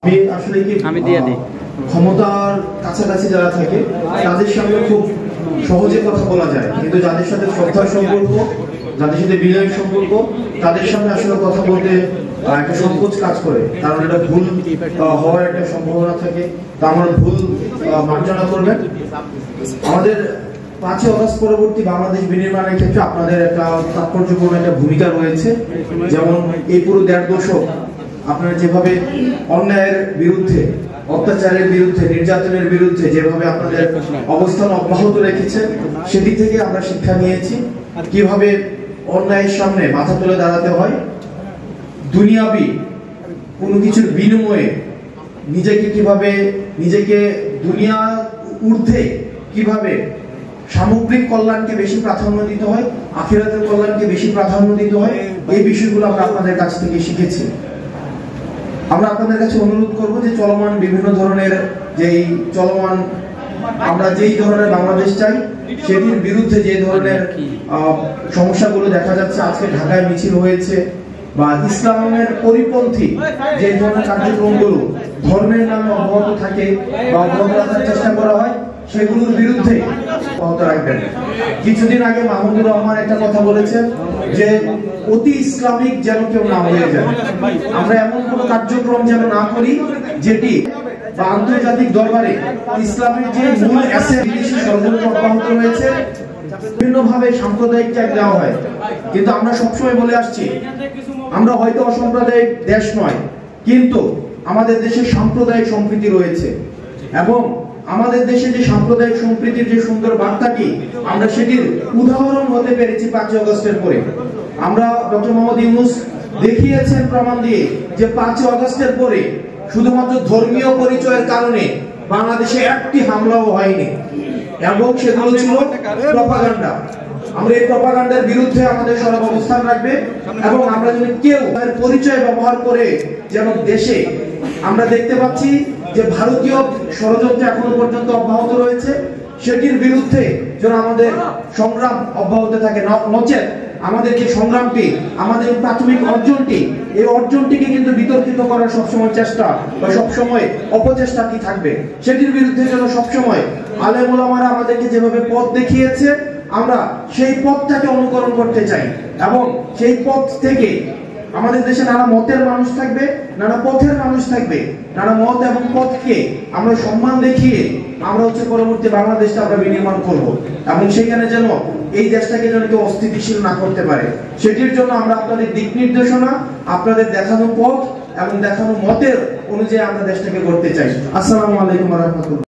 আমি আসলে কি ক্ষমতার কাছাকাছি যারা থাকে তাদের সামনে খুব সহজে কথা বলা যায়, কিন্তু যাদের সাথে শ্রদ্ধার সম্পর্ক, যাদের সাথে বিনয়ের সম্পর্ক, তাদের সামনে আসলে কথা বলতে একটা সংকোচ কাজ করে, কারণ এটা ভুল হওয়ার একটা সম্ভাবনা থাকে। তা আমরা ভুল মার্জনা করবেন। আমাদের 5ই আগস্ট পরবর্তী বাংলাদেশ বিনির্মাণের ক্ষেত্রে আপনাদের একটা তাৎপর্যপূর্ণ একটা ভূমিকা রয়েছে। যেমন এই পুরো 1.5 দশক আপনারা যেভাবে অন্যায়ের বিরুদ্ধে, অত্যাচারের বিরুদ্ধে, নির্যাতনের বিরুদ্ধে যেভাবে আপনাদের অবস্থান অব্যাহত রেখেছেন, সেদিক থেকে আমরা শিক্ষা নিয়েছি কিভাবে অন্যায়ের সামনে মাথা তুলে দাঁড়াতে হয়, দুনিয়াবি কোনো কিছুর বিনিময়ে নিজেকে দুনিয়া ঊর্ধ্বে কিভাবে সামগ্রিক কল্যাণকে বেশি প্রাধান্য দিতে হয়, আখিরাতের কল্যাণকে বেশি প্রাধান্য দিতে হয়। এই বিষয়গুলো আমরা আপনাদের কাছ থেকে শিখেছি। আমরা আপনাদের কাছে অনুরোধ করব যে চলমান বিভিন্ন ধরনের আমরা যেই ধরনের বাংলাদেশ চাই, সেটির বিরুদ্ধে যে ধরনের সমস্যাগুলো দেখা যাচ্ছে, আজকে ঢাকায় মিছিল হয়েছে, বা ইসলামের পরিপন্থী যে ধরনের কার্যক্রমগুলো ধর্মের নামে অব্যাহত থাকে বা অব্যাহত রাখার চেষ্টা করা হয়, সেগুলোর বিরুদ্ধে অব্যাহত রাখবেন। কিছুদিন আগে মাহমুদুর রহমান একটা কথা বলেছেন যে অতি ইসলামিক যেন কেউ না হয়ে যায়। আমরা এমন কোন কার্যক্রম যেন না করি যেটি বা আন্তর্জাতিক দরবারে ইসলামের যে মূল অ্যাসেট বিদেশি ষড়যন্ত্র অব্যাহত রয়েছে, বিভিন্নভাবে সাম্প্রদায়িক ট্যাগ দেওয়া হয়। কিন্তু আমরা সবসময় বলে আসছি, আমরা হয়তো অসাম্প্রদায়িক দেশ নয়, কিন্তু আমাদের দেশে সাম্প্রদায়িক সম্প্রীতি রয়েছে, এবং আমাদের দেশে যে সাম্প্রদায়িক সম্প্রীতির যে সুন্দর বার্তাটি, আমরা সেটির উদাহরণ হতে পেরেছি 5ই আগস্টের পরে। আমরা ডক্টর মোহাম্মদ ইউনূস দেখিয়েছেন প্রমাণ দিয়ে যে 5ই আগস্টের পরে শুধুমাত্র ধর্মীয় পরিচয়ের কারণে বাংলাদেশে একটি হামলাও হয়নি, এবং সেগুলো ছিল প্রপাগান্ডা। আমরা এই প্রপাগান্ডার বিরুদ্ধে আমাদের সরব অবস্থান রাখবে, এবং আমরা যদি কেউ তার পরিচয় ব্যবহার করে যেন দেশে, আমরা দেখতে পাচ্ছি যে ভারতীয় ষড়যন্ত্র এখনো পর্যন্ত অব্যাহত রয়েছে, সেটির বিরুদ্ধে যেন আমাদের সংগ্রাম অব্যাহত থাকে। নচেত আমাদের যে সংগ্রামটি, আমাদের প্রাথমিক অর্জনটি, এই অর্জনটিকে কিন্তু বিতর্কিত করার সবসময় চেষ্টা বা সবসময় অপচেষ্টাটি থাকবে। সেটির বিরুদ্ধে যেন সবসময় আলেম ওলামারা আমাদেরকে যেভাবে পথ দেখিয়েছে, আমরা সেই পথটাকে অনুকরণ করতে চাই, এবং সেই পথ থেকে আমাদের দেশে নানা মতের মানুষ থাকবে, নানা পথের মানুষ থাকবে, নানা মত এবং পথকে আমরা সম্মান দেখিয়ে আমরা পরবর্তী বাংলাদেশটা আমরা বিনির্মাণ করব, এবং সেখানে যেন এই দেশটাকে যেন কেউ অস্থিতিশীল না করতে পারে। সেটির জন্য আমরা আপনাদের দিক নির্দেশনা, আপনাদের দেখানো পথ এবং দেখানো মতের অনুযায়ী আমরা দেশটাকে করতে চাই। আসসালামু আলাইকুম ওয়া রাহমাতুল্লাহ।